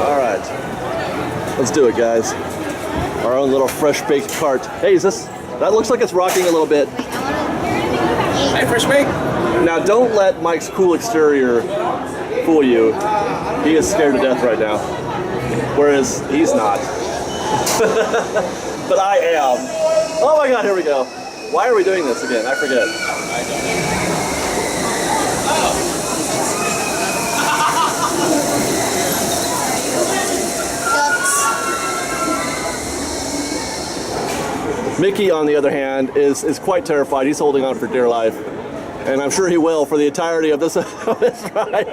All right. Let's do it, guys. Our own little fresh baked cart. Hey, is this? That looks like it's rocking a little bit. Hey, fresh bake. Now, don't let Mike's cool exterior fool you. He is scared to death right now. Whereas he's not. But I am. Oh my God, here we go. Why are we doing this again? I forget. Mickey, on the other hand, is quite terrified. He's holding on for dear life. And I'm sure he will for the entirety of this, ride.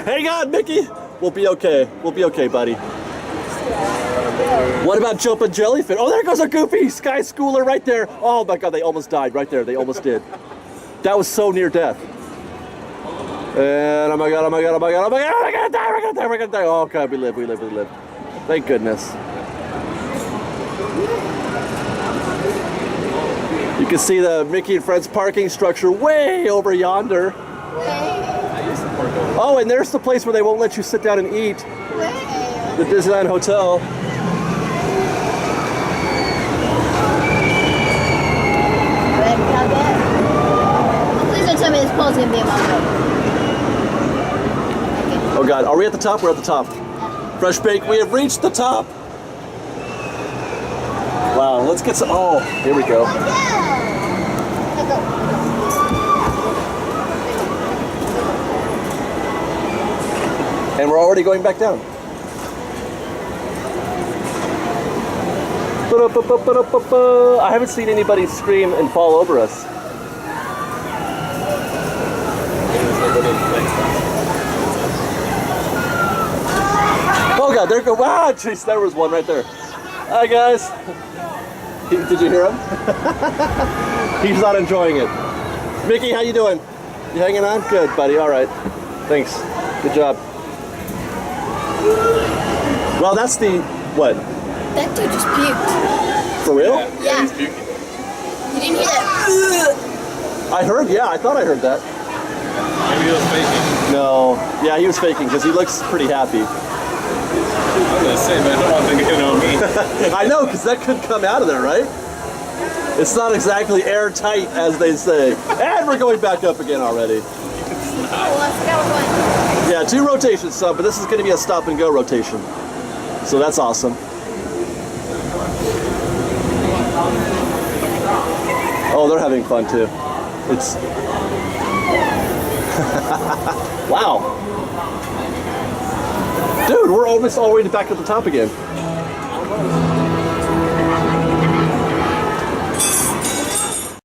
Hang on, Mickey. We'll be okay. We'll be okay, buddy. What about jumping jellyfish? Oh, there goes a Goofy Sky Schooler right there. Oh my God, they almost died right there. They almost did. That was so near death. And oh my God, oh my God, oh my God, oh my God, we're gonna die, we're gonna die, we're gonna die. Oh God, we live, we live, we live. Thank goodness. You can see the Mickey and Friends parking structure way over yonder. Oh, and there's the place where they won't let you sit down and eat. The Disneyland Hotel. Please don't tell me this pole's gonna be in my way. Oh God, are we at the top? We're at the top. Fresh Bake, we have reached the top. Wow, let's get some, oh, here we go. And we're already going back down. I haven't seen anybody scream and fall over us. Oh God, there go, wow, jeez, there was one right there. Hi guys. Did you hear him? He's not enjoying it. Mickey, how you doing? You hanging on? Good, buddy, all right. Thanks, good job. Well, that's the, what? That dude just puked. For real? Yeah. He's puking. You didn't hear that? I heard, yeah, I thought I heard that. Maybe he was faking. No, yeah, he was faking because he looks pretty happy. I was gonna say, man, I don't think you know me. I know, because that could come out of there, right? It's not exactly airtight, as they say. And we're going back up again already. Oh, I forgot what one. Yeah, 2 rotations, son, but this is going to be a stop and go rotation. So that's awesome. Oh, they're having fun too. It's wow. Dude, we're almost all the way back at the top again.